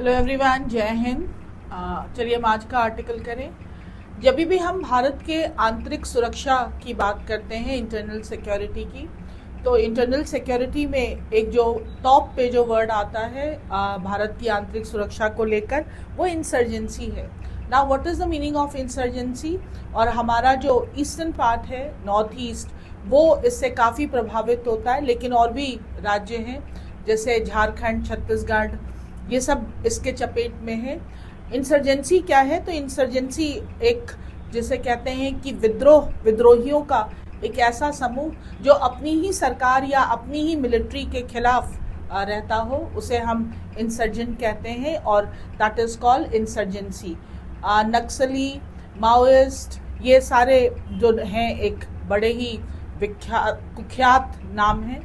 Hello everyone, जय हिंद। चलिए हम आज का आर्टिकल करें। जब भी हम भारत के आंतरिक सुरक्षा की बात करते हैं, इंटरनल सिक्योरिटी की, तो इंटरनल सिक्योरिटी में एक जो टॉप पे जो वर्ड आता है भारत की आंतरिक सुरक्षा को लेकर, वो इंसर्जेंसी है। Now what is the meaning of insurgency? और हमारा जो ईस्टर्न पार्ट है, नॉर्थ ईस्ट, वो इससे काफ़ी प्रभावित होता है, लेकिन और भी राज्य हैं जैसे झारखंड, छत्तीसगढ़, ये सब इसके चपेट में है। इंसर्जेंसी क्या है? तो इंसर्जेंसी एक, जिसे कहते हैं कि विद्रोहियों का एक ऐसा समूह जो अपनी ही सरकार या अपनी ही मिलिट्री के खिलाफ रहता हो, उसे हम इंसर्जेंट कहते हैं, और that is called insurgency. Naxali, Maoist, ये सारे जो हैं एक बड़े ही कुख्यात नाम हैं।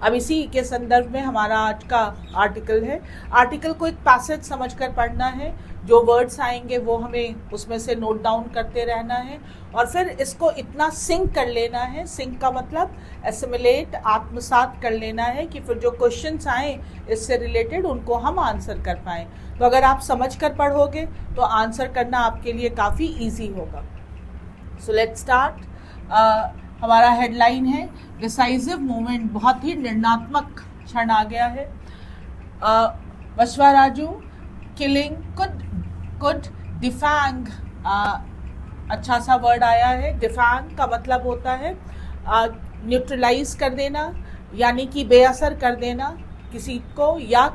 अब इसी के संदर्भ में हमारा आज का आर्टिकल है। आर्टिकल को एक पैसेज समझकर पढ़ना है, जो वर्ड्स आएंगे वो हमें उसमें से नोट डाउन करते रहना है, और फिर इसको इतना सिंक कर लेना है। सिंक का मतलब एसिमिलेट, आत्मसात कर लेना है, कि फिर जो क्वेश्चंस आए इससे रिलेटेड उनको हम आंसर कर पाएँ। तो अगर आप समझ कर पढ़ोगे तो आंसर करना आपके लिए काफ़ी ईजी होगा। So let's start. हमारा हेडलाइन है डिसाइसिव मूवमेंट, बहुत ही निर्णात्मक क्षण आ गया है। बसवाराजू किलिंग कुड डिफैंग, अच्छा सा वर्ड आया है। डिफैंग का मतलब होता है न्यूट्रलाइज कर देना, यानी कि बेअसर कर देना किसी को, या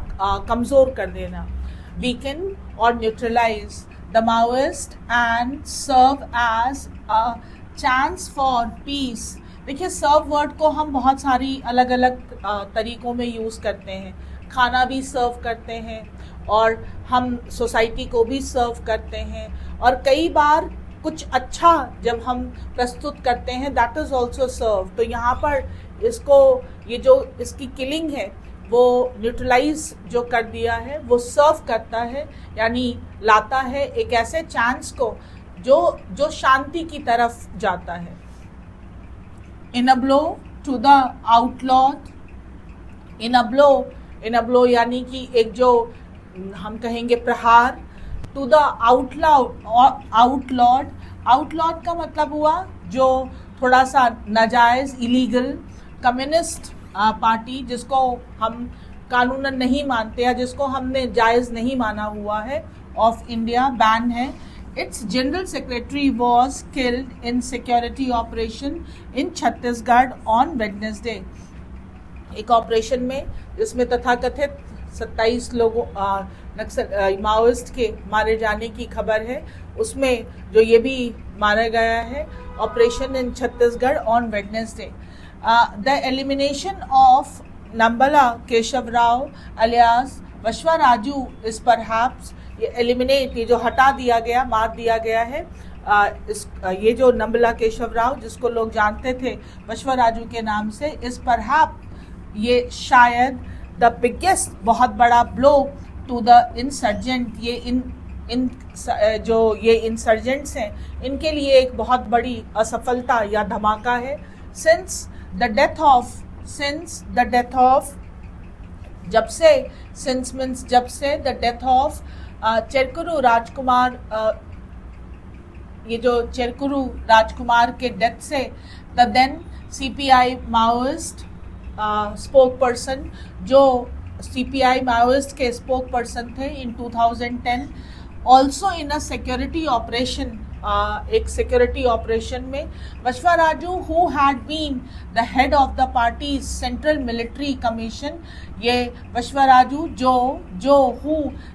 कमज़ोर कर देना। वीकन और neutralize the Maoist and serve as a chance for peace. देखिए, सर्व वर्ड को हम बहुत सारी अलग अलग तरीक़ों में यूज़ करते हैं। खाना भी सर्व करते हैं, और हम सोसाइटी को भी सर्व करते हैं, और कई बार कुछ अच्छा जब हम प्रस्तुत करते हैं, दैट इज़ ऑल्सो सर्व। तो यहाँ पर इसको, ये जो इसकी किलिंग है, वो न्यूट्रलाइज जो कर दिया है, वो सर्व करता है, यानी लाता है एक ऐसे चांस को जो शांति की तरफ जाता है। In a blow to the outlawed, in a blow यानी कि एक जो हम कहेंगे प्रहार, टू द आउटलॉड का मतलब हुआ जो थोड़ा सा नाजायज़, इलीगल। कम्युनिस्ट पार्टी, जिसको हम कानूनन नहीं मानते, या जिसको हमने जायज़ नहीं माना हुआ है, ऑफ इंडिया बैन है। Its general secretary was killed in security operation in Chhattisgarh on Wednesday। एक ऑपरेशन में जिसमें तथाकथित 27 लोगों माओइस्ट के मारे जाने की खबर है, उसमें जो ये भी मारा गया है, operation in Chhattisgarh on Wednesday. The elimination of Nambala Keshav Rao alias Basavaraju is perhaps, ये एलिमिनेट, ये जो हटा दिया गया, मार दिया गया है, ये जो नंबला केशव राव, जिसको लोग जानते थे बसवाराजू के नाम से, इस परहैप, ये शायद द बिगेस्ट, बहुत बड़ा ब्लो टू द इंसर्जेंट, जो ये इंसर्जेंट्स हैं, इनके लिए एक बहुत बड़ी असफलता या धमाका है। सिंस द डेथ ऑफ, जब से the death of Cherukuru Rajkumar, ये जो चेरकुरू राजकुमार के डेथ से, the then CPI Maoist spokesperson, जो सीपीआई माओइस्ट के स्पोक पर्सन थे in 2010, also in a security operation, एक सिक्योरिटी ऑपरेशन में, Basavaraju who had been the head of the party central military commission. ये बसवाराजू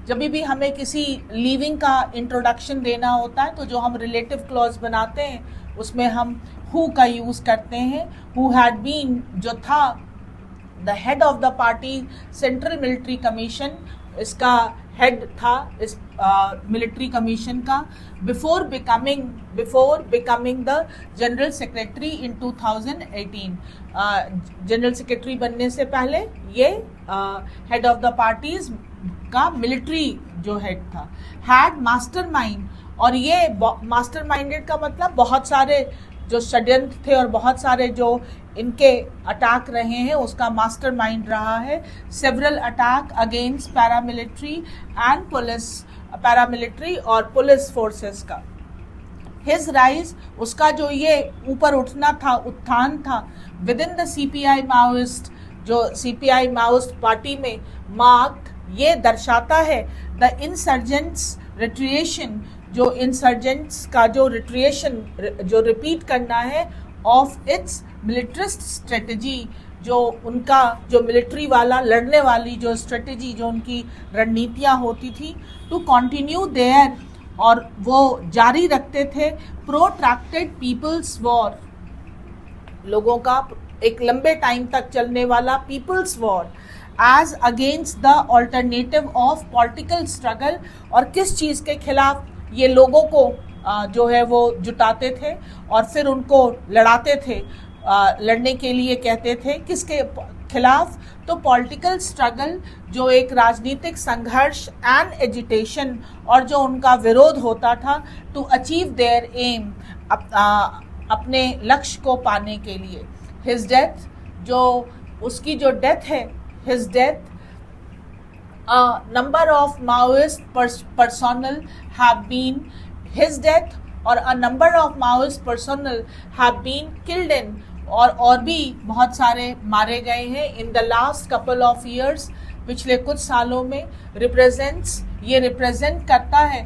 जब भी हमें किसी लिविंग का इंट्रोडक्शन देना होता है, तो जो हम रिलेटिव क्लॉज बनाते हैं उसमें हम हु का यूज़ करते हैं। हु हैड बीन, जो था the head of the party central military commission, इसका हेड था इस मिलिट्री कमीशन का, before becoming the general secretary in 2018। General secretary बनने से पहले ये हेड ऑफ द पार्टीज का मिलिट्री जो हेड था। हैड मास्टरमाइंड, और ये मास्टरमाइंडेड का मतलब बहुत सारे जो षड्यंत्र थे और बहुत सारे जो इनके अटैक रहे हैं उसका मास्टरमाइंड रहा है। Several attack against paramilitary and police, paramilitary और पुलिस फोर्सेस का। हिज राइज, उसका जो ये ऊपर उठना था, उत्थान था with in the CPI Maoist, जो सीपीआई माओइस्ट पार्टी में मार्क्ड, ये दर्शाता है द इंसर्जेंट्स रिट्रिएशन, जो इंसर्जेंट्स का जो रिट्रिएशन जो रिपीट करना है ऑफ इट्स मिलिट्रिस्ट स्ट्रेटजी, जो उनका जो मिलिट्री वाला लड़ने वाली जो स्ट्रेटजी, जो उनकी रणनीतियाँ होती थी, टू कंटिन्यू देयर, और वो जारी रखते थे प्रोट्रैक्टेड पीपल्स वॉर, लोगों का एक लंबे टाइम तक चलने वाला people's war, as against the alternative of political struggle. और किस चीज़ के खिलाफ ये लोगों को जो है वो जुटाते थे और फिर उनको लड़ाते थे, लड़ने के लिए कहते थे, किसके खिलाफ? तो पॉलिटिकल स्ट्रगल, जो एक राजनीतिक संघर्ष एंड एजिटेशन, और जो उनका विरोध होता था, टू अचीव देयर एम, अपने लक्ष्य को पाने के लिए। हिज डेथ, जो उसकी जो डेथ है, his death, number of Maoist personnel have been, his death और a number of Maoist personnel have been killed in, और भी बहुत सारे मारे गए हैं in the last couple of years, पिछले कुछ सालों में। रिप्रेजेंट्स, ये रिप्रेजेंट करता है,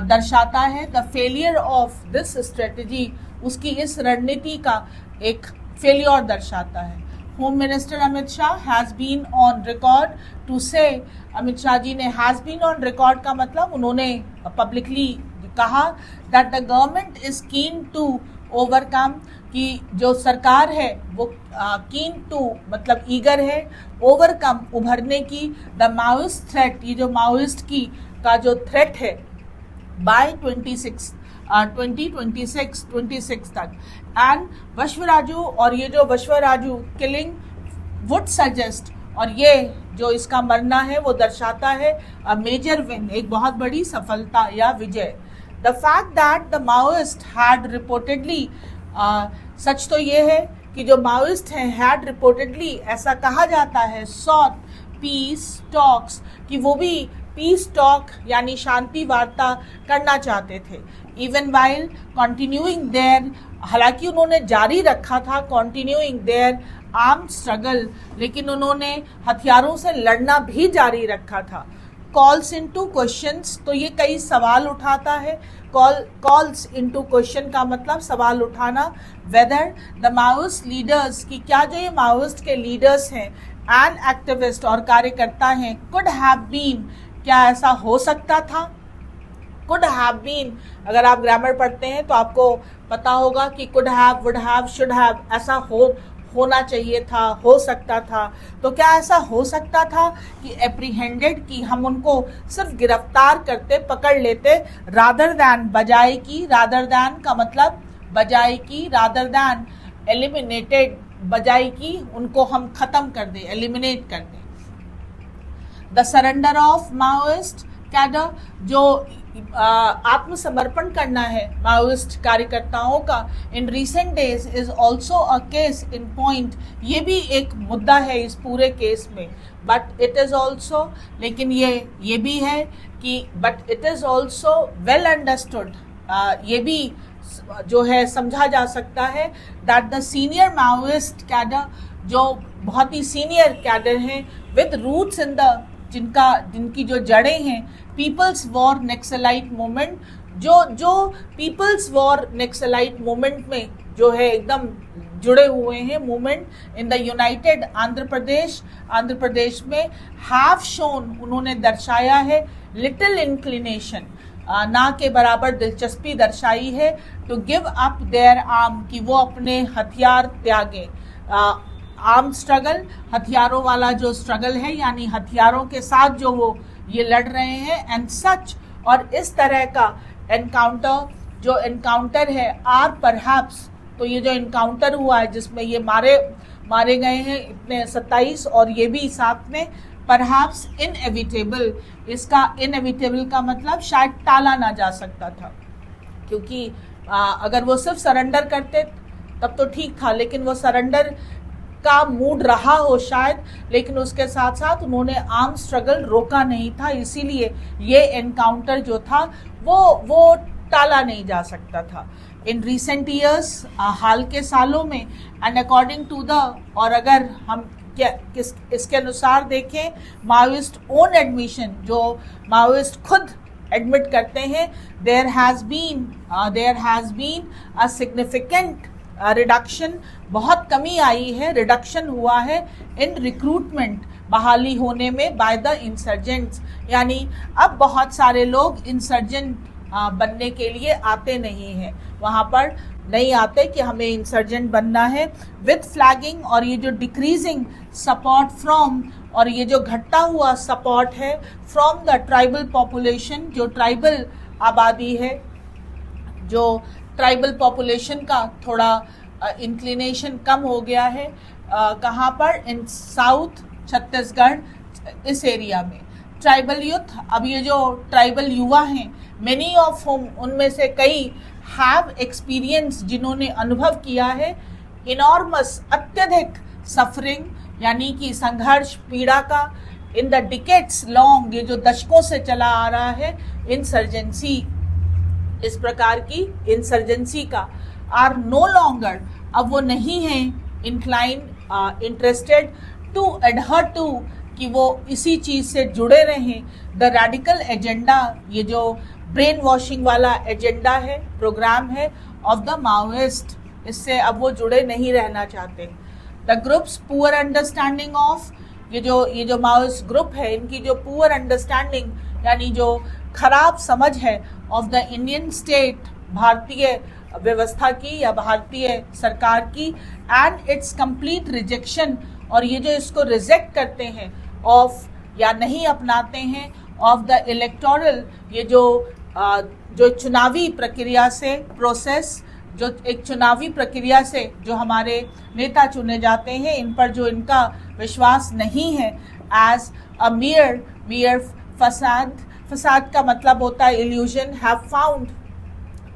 दर्शाता है the failure of this strategy, उसकी इस रणनीति का एक फेलियर दर्शाता है। Home minister Amit Shah has been on record to say, Amit Shah ji ने हैज़ बीन ऑन रिकॉर्ड का मतलब उन्होंने पब्लिकली कहा that the government is keen to overcome, कि जो सरकार है वो कीन टू मतलब ईगर है, ओवरकम उभरने की, द माओइस्ट थ्रेट, ये जो माओइस्ट की का जो थ्रेट है, बाय 2026 तक। एंड वश्वराजू, और ये जो वश्वराजू किलिंग वुड सजेस्ट, और ये जो इसका मरना है वो दर्शाता है अ मेजर विन, एक बहुत बड़ी सफलता या विजय। The fact that the Maoist had reportedly, सच तो ये है कि जो माओइस्ट हैं हैड रिपोर्टेडली, ऐसा कहा जाता है, सॉट पीस टॉक्स, कि वो भी पीस टॉक यानी शांति वार्ता करना चाहते थे। इवन वाइल कंटिन्यूइंग देयर, हालांकि उन्होंने जारी रखा था कंटिन्यूइंग देयर आर्म स्ट्रगल, लेकिन उन्होंने हथियारों से लड़ना भी जारी रखा था। कॉल्स इनटू क्वेश्चंस, तो ये कई सवाल उठाता है। कॉल्स इनटू क्वेश्चन का मतलब सवाल उठाना। वेदर द माओइस्ट लीडर्स, की क्या जो ये माओइस्ट के लीडर्स हैं एंड एक्टिविस्ट और कार्यकर्ता हैं, कुड हैव बीन, क्या ऐसा हो सकता था? कुड हैव बीन, अगर आप ग्रामर पढ़ते हैं तो आपको पता होगा कि could have, would have, should have, ऐसा होना चाहिए था, हो सकता था। तो क्या ऐसा हो सकता था कि एप्रीहेंडेड, कि हम उनको सिर्फ गिरफ्तार करते, पकड़ लेते, रादर दैन, बजाय की, रादर दैन का मतलब बजाय की, रादर दैन एलिमिनेटेड, बजाय की उनको हम खत्म कर दें, एलिमिनेट कर दें। The surrender of Maoist cadre, जो आत्मसमर्पण करना है माओइस्ट कार्यकर्ताओं का, in recent days is also a case in point, ये भी एक मुद्दा है इस पूरे केस में। बट इट इज ऑल्सो, लेकिन ये भी है कि but it is also well understood, ये भी जो है समझा जा सकता है that the senior Maoist cadre, जो बहुत ही सीनियर कैडर हैं विद रूट्स इन द, जिनकी जो जड़ें हैं पीपल्स वॉर नेक्सलाइट मूवमेंट, जो पीपल्स वॉर नेक्सलाइट मूवमेंट में जो है एकदम जुड़े हुए हैं, movement in the united Andhra Pradesh में, हैव शोन, उन्होंने दर्शाया है, लिटिल इंक्लिनेशन, ना के बराबर दिलचस्पी दर्शाई है, to give up their arm, कि वो अपने हथियार त्यागें। आर्म स्ट्रगल, हथियारों वाला जो स्ट्रगल है, यानी हथियारों के साथ जो वो ये लड़ रहे हैं, एंड सच, और इस तरह का एनकाउंटर, जो एनकाउंटर है, आर परहैप्स, तो ये जो एनकाउंटर हुआ है जिसमें ये मारे गए हैं इतने 27, और ये भी साथ में, परहैप्स इनएविटेबल, इसका इनएविटेबल का मतलब शायद टाला ना जा सकता था, क्योंकि अगर वो सिर्फ सरेंडर करते तब तो ठीक था, लेकिन वो सरेंडर का मूड रहा हो शायद, लेकिन उसके साथ साथ उन्होंने आर्म स्ट्रगल रोका नहीं था, इसीलिए ये एनकाउंटर जो था वो टाला नहीं जा सकता था। इन रिसेंट ईयर्स, हाल के सालों में, एंड अकॉर्डिंग टू द, और अगर हम इसके अनुसार देखें, माओइस्ट ओन एडमिशन, जो माओइस्ट खुद एडमिट करते हैं, there has been a significant reduction, बहुत कमी आई है, रिडक्शन हुआ है इन रिक्रूटमेंट, बहाली होने में बाय द इंसर्जेंट्स, यानी अब बहुत सारे लोग इंसर्जेंट बनने के लिए आते नहीं हैं, वहाँ पर नहीं आते कि हमें इंसर्जेंट बनना है। विद फ्लैगिंग, और ये जो डिक्रीजिंग सपोर्ट फ्रॉम, और ये जो घटता हुआ सपोर्ट है फ्रॉम द ट्राइबल पॉपुलेशन, जो ट्राइबल आबादी है, जो ट्राइबल पॉपुलेशन का थोड़ा इंक्लिनेशन कम हो गया है, कहाँ पर, इन साउथ छत्तीसगढ़, इस एरिया में ट्राइबल यूथ, अब ये जो ट्राइबल युवा हैं, मेनी ऑफ होम, उनमें से कई हैव एक्सपीरियंस, जिन्होंने अनुभव किया है इनॉर्मस, अत्यधिक सफरिंग, यानी कि संघर्ष, पीड़ा का, इन द डिकेट्स लॉन्ग, ये जो दशकों से चला आ रहा है इंसर्जेंसी, इस प्रकार की इंसर्जेंसी का, आर नो लॉन्गर, अब वो नहीं है इंटरेस्टेड टू एडहर टू, कि वो इसी चीज से जुड़े रहें, द रेडिकल एजेंडा, ये जो ब्रेन वॉशिंग वाला एजेंडा है, प्रोग्राम है ऑफ द माओइस्ट, इससे अब वो जुड़े नहीं रहना चाहते। The groups poor understanding of, ये जो माओइस्ट ग्रुप है, इनकी जो पुअर अंडरस्टैंडिंग, यानी जो खराब समझ है ऑफ द इंडियन स्टेट, भारतीय व्यवस्था की या भारतीय सरकार की, एंड इट्स कंप्लीट रिजेक्शन, और ये जो इसको रिजेक्ट करते हैं ऑफ, या नहीं अपनाते हैं, ऑफ द इलेक्टोरल, ये जो चुनावी प्रक्रिया से, प्रोसेस, जो एक चुनावी प्रक्रिया से जो हमारे नेता चुने जाते हैं, इन पर जो इनका विश्वास नहीं है, एज अ मियर फसाद का मतलब होता है इल्यूजन, हैव फाउंड,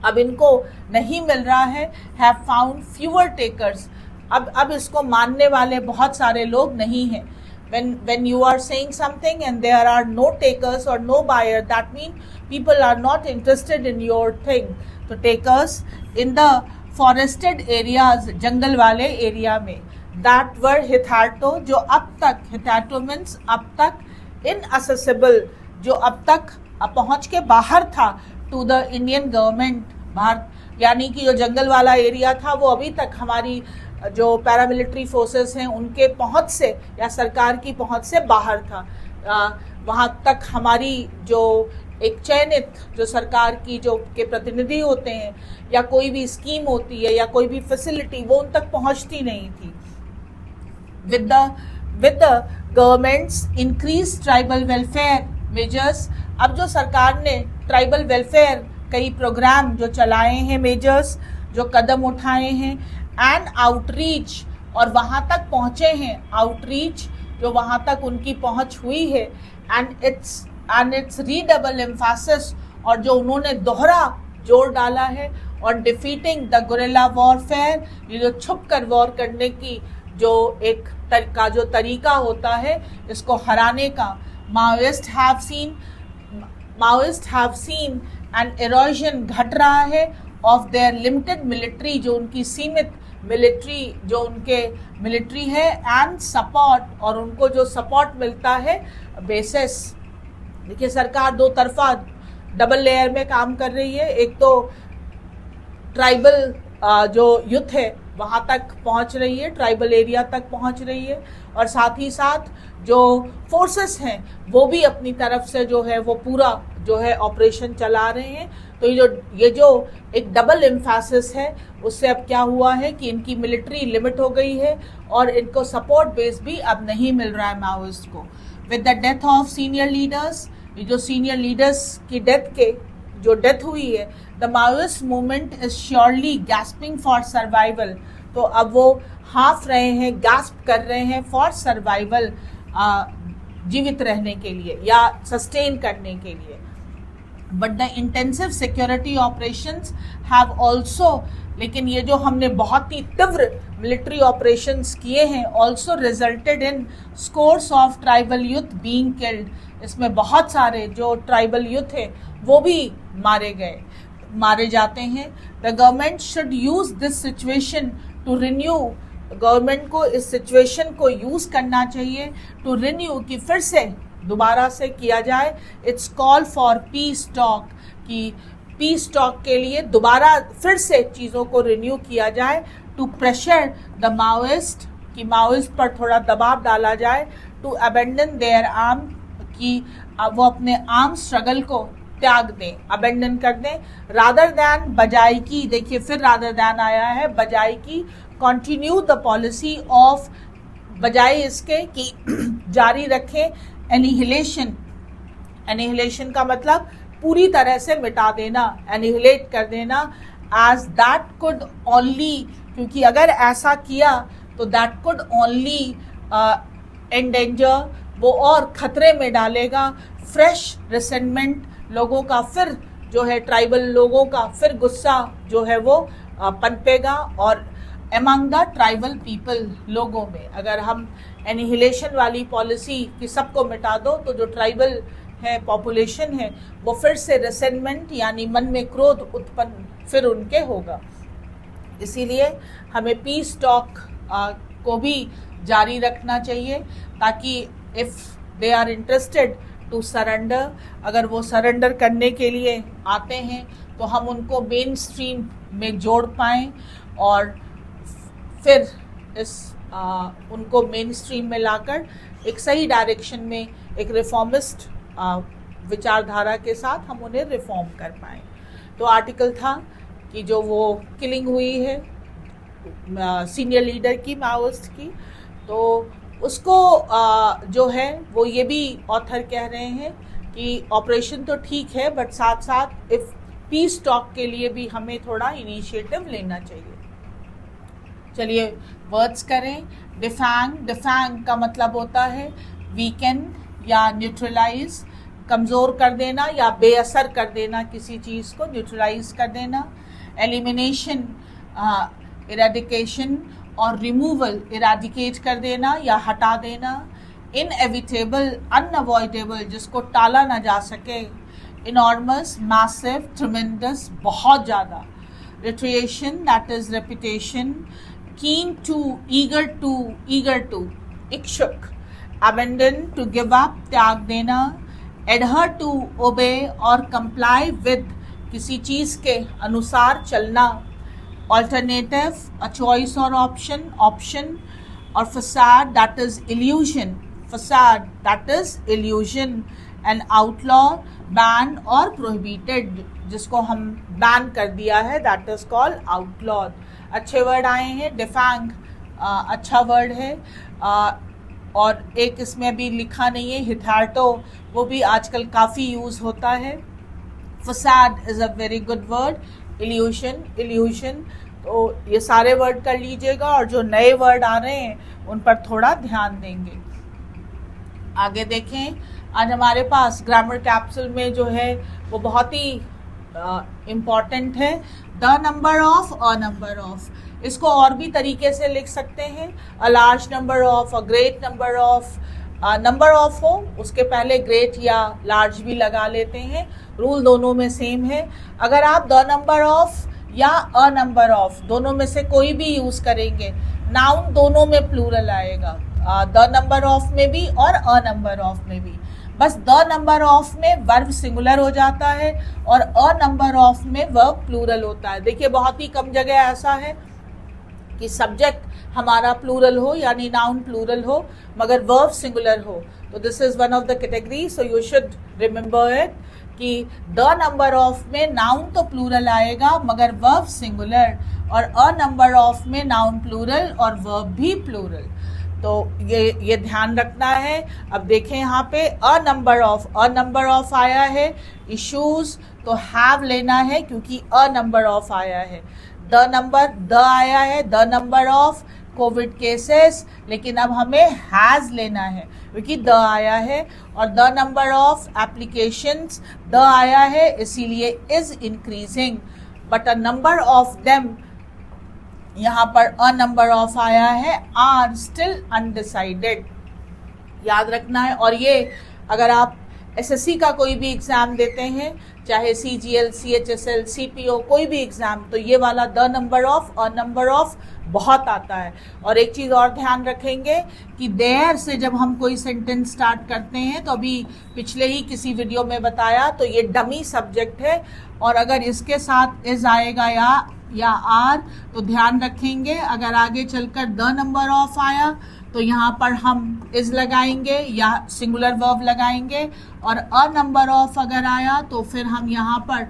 अब इनको नहीं मिल रहा है, हैव फाउंड फ्यूअर टेकर्स, अब इसको मानने वाले बहुत सारे लोग नहीं हैं। When you are saying something and there are no takers or no buyer, that means people are not interested in your thing. तो takers in the forested areas, जंगल वाले एरिया में, that were hitherto, जो अब तक, hitherto means अब तक, inaccessible, जो अब तक पहुँच के बाहर था, to the Indian government, Bharat, यानी कि जो जंगल वाला एरिया था वो अभी तक हमारी जो पैरामिलिट्री फोर्सेस हैं उनके पहुंच से या सरकार की पहुंच से बाहर था, वहां तक हमारी जो एक चयनित जो सरकार की जो के प्रतिनिधि होते हैं या कोई भी स्कीम होती है या कोई भी फैसिलिटी, वो उन तक पहुंचती नहीं थी। With the governments increase tribal welfare measures, अब जो सरकार ने ट्राइबल वेलफेयर कई प्रोग्राम जो चलाए हैं, मेजर्स जो कदम उठाए हैं, एंड आउटरीच, और वहाँ तक पहुँचे हैं, आउटरीच जो वहाँ तक उनकी पहुँच हुई है, एंड इट्स रीडबल एम्फासिस, और जो उन्होंने दोहरा जोर डाला है, और डिफीटिंग द गुरिल्ला वॉरफेयर, ये जो छुप कर वॉर करने की जो एक जो तरीका होता है, इसको हराने का, Maoist have seen an erosion, घट रहा है ऑफ देयर लिमिटेड मिलिट्री, जो उनकी सीमित मिलिट्री, जो उनके मिलिट्री है, एंड सपोर्ट, और उनको जो सपोर्ट मिलता है बेसिस। देखिए सरकार दो तरफा डबल लेयर में काम कर रही है, एक तो ट्राइबल जो यूथ है वहाँ तक पहुँच रही है, ट्राइबल एरिया तक पहुँच रही है, और साथ ही साथ जो फोर्सेस हैं वो भी अपनी तरफ से जो है वो पूरा जो है ऑपरेशन चला रहे हैं। तो ये जो एक डबल एम्फेसिस है, उससे अब क्या हुआ है कि इनकी मिलिट्री लिमिट हो गई है और इनको सपोर्ट बेस भी अब नहीं मिल रहा है माओइस्ट को। With the death of senior leaders, ये जो सीनियर लीडर्स की डेथ हुई है, the Maoist movement is surely gasping for survival. तो अब वो हाफ रहे हैं, गैस्प कर रहे हैं फॉर सर्वाइवल, जीवित रहने के लिए या सस्टेन करने के लिए। But the intensive security operations have also लेकिन ये जो हमने बहुत ही तीव्र मिलिट्री ऑपरेशंस किए हैं also resulted in scores of tribal youth being killed. इसमें बहुत सारे जो ट्राइबल यूथ है वो भी मारे जाते हैं। The government should use this situation to renew, government को इस सिचुएशन को यूज करना चाहिए टू रिन्यू, कि फिर से दोबारा से किया जाए। It's call for piece talk, कि पीस टॉक के लिए दोबारा फिर से चीज़ों को रिन्यू किया जाए। टू प्रेशर द माओइस्ट, कि माओइस्ट पर थोड़ा दबाव डाला जाए। टू अबेंडन देयर आर्म, कि वो अपने आर्म स्ट्रगल को त्याग दें, अबेंडन कर दें। रादर दैन, बजाय की, देखिए फिर रादर दैन आया है, बजाय की कंटिन्यू द पॉलिसी ऑफ, बजाय इसके कि जारी रखें एनिहिलेशन। एनिहिलेशन का मतलब पूरी तरह से मिटा देना, एनिहिलेट कर देना। एज दैट कुड ओनली, क्योंकि अगर ऐसा किया तो दैट कुड ओनली एंडेंजर, वो और खतरे में डालेगा फ्रेश रिसेंटमेंट, लोगों का फिर जो है, ट्राइबल लोगों का फिर गुस्सा जो है वो पनपेगा। और एमंग द ट्राइबल पीपल, लोगों में अगर हम एनिहिलेशन वाली पॉलिसी कि सबको मिटा दो, तो जो ट्राइबल है, पॉपुलेशन है, वो फिर से रिसेंटमेंट यानी मन में क्रोध उत्पन्न फिर उनके होगा। इसीलिए हमें पीस टॉक को भी जारी रखना चाहिए, ताकि if they are interested to surrender, अगर वो सरेंडर करने के लिए आते हैं तो हम उनको मेन स्ट्रीम में जोड़ पाएँ और फिर उनको मेन स्ट्रीम में लाकर एक सही डायरेक्शन में, एक रिफॉर्मिस्ट विचारधारा के साथ हम उन्हें रिफॉर्म कर पाएँ। तो आर्टिकल था कि जो वो किलिंग हुई है सीनियर लीडर की, माओइस्ट की, तो उसको जो है वो ये भी ऑथर कह रहे हैं कि ऑपरेशन तो ठीक है, बट साथ साथ इफ पीस टॉक के लिए भी हमें थोड़ा इनिशिएटिव लेना चाहिए। चलिए वर्ड्स करें। डिफैंग, डिफैंग का मतलब होता है वीकन या न्यूट्रलाइज, कमज़ोर कर देना या बेअसर कर देना, किसी चीज़ को न्यूट्रलाइज कर देना। एलिमिनेशन, इरेडिकेशन और रिमूवल, इरेडिकेट कर देना या हटा देना। इनएविटेबल, अनअवॉइडेबल, जिसको टाला ना जा सके। इनॉर्मस, मैसिव, ट्रेमेंडस, बहुत ज़्यादा। रिट्रिएशन, that is reputation. Keen to, eager to, eager to, इच्छुक। अबेंडन, टू गिव अप, त्याग देना। एडहर टू, ओबे और कंप्लाई विद, किसी चीज़ के अनुसार चलना। ऑल्टरनेटिव, अ चॉइस और ऑप्शन, ऑप्शन। और facade, that is illusion, facade that is illusion. And outlaw, ban और प्रोहिबिटेड, जिसको हम बैन कर दिया है, दैट इज कॉल्ड आउटलॉ। अच्छे वर्ड आए हैं। डिफैंग अच्छा वर्ड है। और एक इसमें अभी लिखा नहीं है, हिथार्टो, वो भी आजकल काफ़ी यूज़ होता है। Facade is a very good word. Evolution, evolution, तो ये सारे वर्ड कर लीजिएगा और जो नए वर्ड आ रहे हैं उन पर थोड़ा ध्यान देंगे। आगे देखें, आज हमारे पास ग्रामर कैप्सूल में जो है वो बहुत ही इम्पॉर्टेंट है, the number of, a number of. इसको और भी तरीके से लिख सकते हैं, a large number of, a great number of. Number of हो उसके पहले ग्रेट या लार्ज भी लगा लेते हैं, रूल दोनों में सेम है। अगर आप द नंबर ऑफ या अ नंबर ऑफ दोनों में से कोई भी यूज़ करेंगे, नाउन दोनों में प्लूरल आएगा, द नंबर ऑफ में भी और अ नंबर ऑफ में भी। बस द नंबर ऑफ में वर्ब सिंगुलर हो जाता है और अ नंबर ऑफ में वर्ब प्लूरल होता है। देखिए बहुत ही कम जगह ऐसा है कि सब्जेक्ट हमारा प्लूरल हो यानी नाउन प्लूरल हो मगर वर्ब सिंगुलर हो, तो this is one of the category, so you should remember it कि द नंबर ऑफ में नाउन तो प्लूरल आएगा मगर वर्ब सिंगुलर, और अ नंबर ऑफ में नाउन प्लूरल और वर्ब भी प्लूरल। तो ये ध्यान रखना है। अब देखें यहाँ पे अ नंबर ऑफ आया है। इश्यूज तो हैव लेना है क्योंकि अ नंबर ऑफ आया है। द आया है, the number of Covid cases, लेकिन अब हमें हैज़ लेना है क्योंकि द आया है। और the number of applications, the आया है इसीलिए is increasing, but a number of them यहाँ पर अ नंबर ऑफ आया है, आर स्टिल अनडिसाइडेड, याद रखना है। और ये अगर आप एसएससी का कोई भी एग्जाम देते हैं, चाहे सीजीएल, सीएचएसएल, सीपीओ, कोई भी एग्जाम, तो ये वाला the number of, a number of बहुत आता है। और एक चीज़ और ध्यान रखेंगे कि देयर से जब हम कोई सेंटेंस स्टार्ट करते हैं, तो अभी पिछले ही किसी वीडियो में बताया, तो ये डमी सब्जेक्ट है, और अगर इसके साथ इज आएगा या आर, तो ध्यान रखेंगे अगर आगे चलकर द नंबर ऑफ आया तो यहाँ पर हम इज लगाएंगे या सिंगुलर वर्ब लगाएंगे, और अ नंबर ऑफ अगर आया तो फिर हम यहाँ पर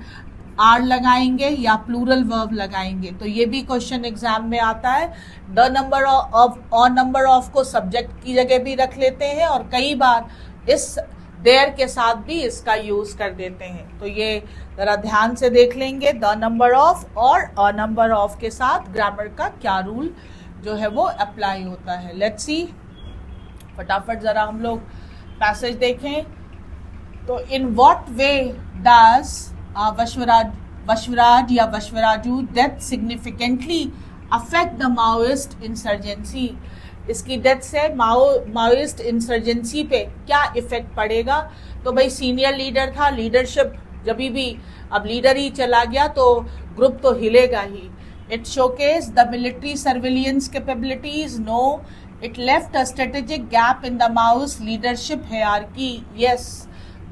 आर लगाएंगे या प्लूरल वर्ब लगाएंगे। तो ये भी क्वेश्चन एग्जाम में आता है। The number of, a number of को सब्जेक्ट की जगह भी रख लेते हैं, और कई बार इस देयर के साथ भी इसका यूज कर देते हैं। तो ये जरा ध्यान से देख लेंगे, द नंबर ऑफ और अ नंबर ऑफ के साथ ग्रामर का क्या रूल जो है वो अप्लाई होता है। लेट्स सी, फटाफट जरा हम लोग पैसेज देखें। तो in what way does Basavaraj या Basavaraju death significantly affect the Maoist insurgency, इसकी डेथ से माओइस्ट इंसर्जेंसी पे क्या इफेक्ट पड़ेगा। तो भाई सीनियर लीडर था, लीडरशिप जब भी, अब लीडर ही चला गया तो ग्रुप तो हिलेगा ही। It showcased the military surveillance capabilities. No, it left a strategic gap in the Maoist leadership hierarchy. Yes,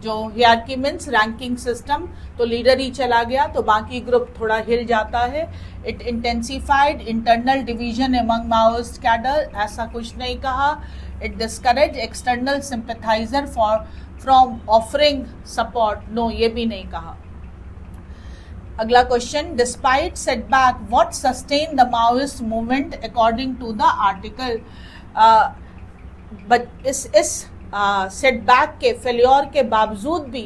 जो hierarchy means ranking system, तो लीडर ही चला गया तो बाकी ग्रुप थोड़ा हिल जाता है। It intensified internal division among Maoist cadre, ऐसा कुछ नहीं कहा। It discouraged external sympathizer from offering support. No, ये भी नहीं कहा। अगला question, despite setback what sustain the Maoist movement according to the article. इस सेटबैक के, फेल्योर के बावजूद भी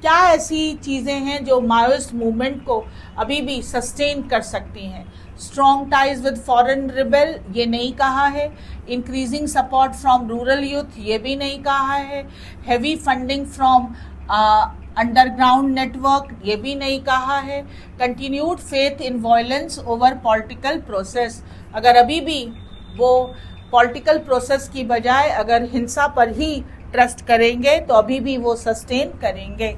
क्या ऐसी चीज़ें हैं जो माओइस्ट मूवमेंट को अभी भी सस्टेन कर सकती हैं। Strong ties with foreign rebel, ये नहीं कहा है। Increasing support from rural youth, ये भी नहीं कहा है। Heavy funding from underground network, ये भी नहीं कहा है। Continued faith in violence over political process, अगर अभी भी वो पॉलिटिकल प्रोसेस की बजाय अगर हिंसा पर ही ट्रस्ट करेंगे तो अभी भी वो सस्टेन करेंगे।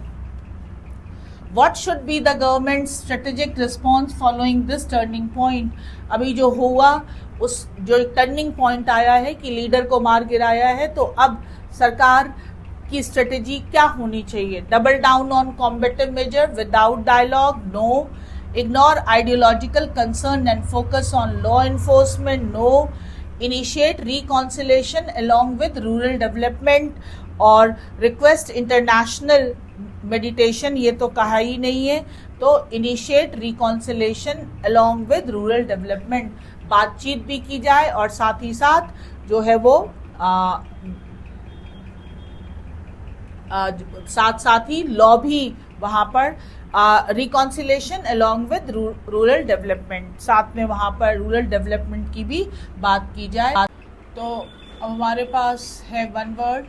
What should be the government strategic response following this turning point, अभी जो हुआ उस जो टर्निंग पॉइंट आया है कि लीडर को मार गिराया है, तो अब सरकार की स्ट्रेटेजी क्या होनी चाहिए। Double down on combative measure without dialogue, no. Ignore ideological concern and focus on law enforcement, no. Initiate reconciliation along with rural development, और रिक्वेस्ट इंटरनेशनल मेडिटेशन, ये तो कहा ही नहीं है। तो initiate reconciliation along with rural development, बातचीत भी की जाए और साथ ही साथ जो है वो साथ ही लॉ भी वहाँ पर reconciliation along with rural development, साथ में वहाँ पर रूरल डेवलपमेंट की भी बात की जाए। तो अब हमारे पास है one word,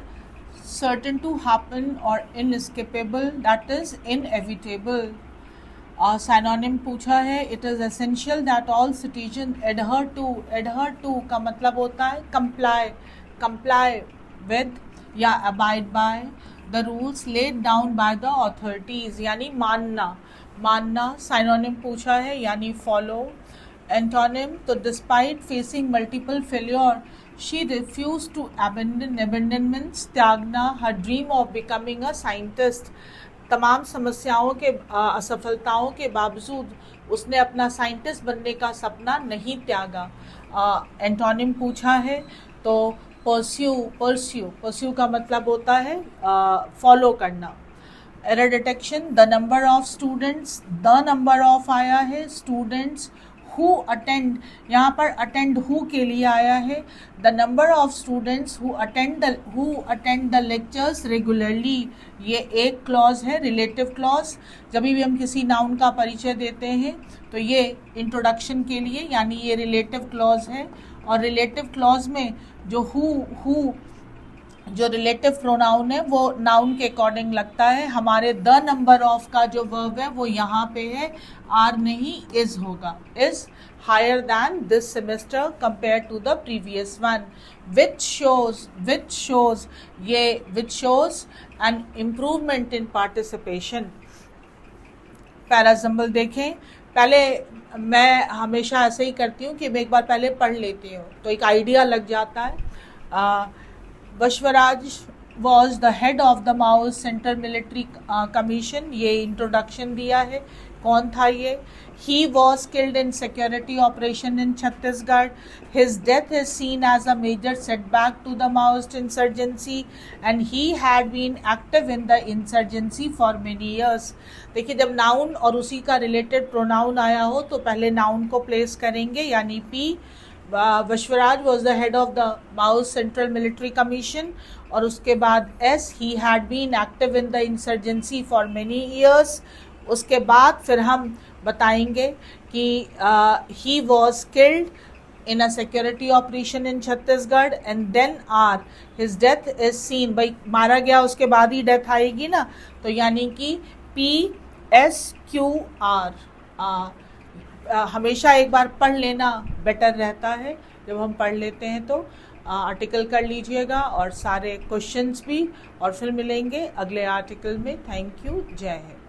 certain to happen और inescapable, that is inevitable. Synonym पूछा है, it is essential that all citizen adhere to का मतलब होता है कंप्लाई विद या abide by the rules laid down by the authorities, यानी मानना। साइनोनिम पूछा है यानी फॉलो। एंटोनिम, तो despite facing multiple failure she refuse to abandon means त्यागना her dream of becoming a scientist, तमाम समस्याओं के असफलताओं के बावजूद उसने अपना साइंटिस्ट बनने का सपना नहीं त्यागा। एंटोनिम पूछा है तो परस्यू का मतलब होता है फॉलो करना। Error detection, the number of students, the number of आया है, स्टूडेंट्स हु अटेंड, यहाँ पर अटेंड हु के लिए आया है। The number of students who attend the lectures regularly, ये एक क्लॉज है, रिलेटिव क्लॉज। जब भी हम किसी नाउन का परिचय देते हैं तो ये इंट्रोडक्शन के लिए, यानी ये रिलेटिव क्लॉज है। और रिलेटिव क्लॉज में जो हु जो रिलेटिव प्रोनाउन है वो नाउन के अकॉर्डिंग लगता है। हमारे द नंबर ऑफ का जो वर्ब है वो यहाँ पे है, आर नहीं इज होगा। Is higher than this semester compare to the previous one. Which shows ये which shows an improvement in participation. Parajumble देखें, पहले मैं हमेशा ऐसे ही करती हूँ कि मैं एक बार पहले पढ़ लेती हूँ तो एक आइडिया लग जाता है। Basavaraj was the head of the Mao central military commission, ये इंट्रोडक्शन दिया है। कौन था ये? He was killed in security operation in Chhattisgarh. His death is seen as a major setback to the Maoist insurgency and he had been active in the insurgency for many years. देखिए, जब noun और उसी का related pronoun आया हो तो पहले noun को प्लेस करेंगे, यानी P. Basavaraj was the head of the Mao central military commission, और उसके बाद S, he had been active in the insurgency for many years. उसके बाद फिर हम बताएंगे कि he was killed in a security operation in Chhattisgarh and then are his death is seen. भाई मारा गया उसके बाद ही डेथ आएगी ना, तो यानी कि PSQR। हमेशा एक बार पढ़ लेना बेटर रहता है। जब हम पढ़ लेते हैं तो आर्टिकल कर लीजिएगा और सारे क्वेश्चंस भी, और फिर मिलेंगे अगले आर्टिकल में। थैंक यू, जय हिंद।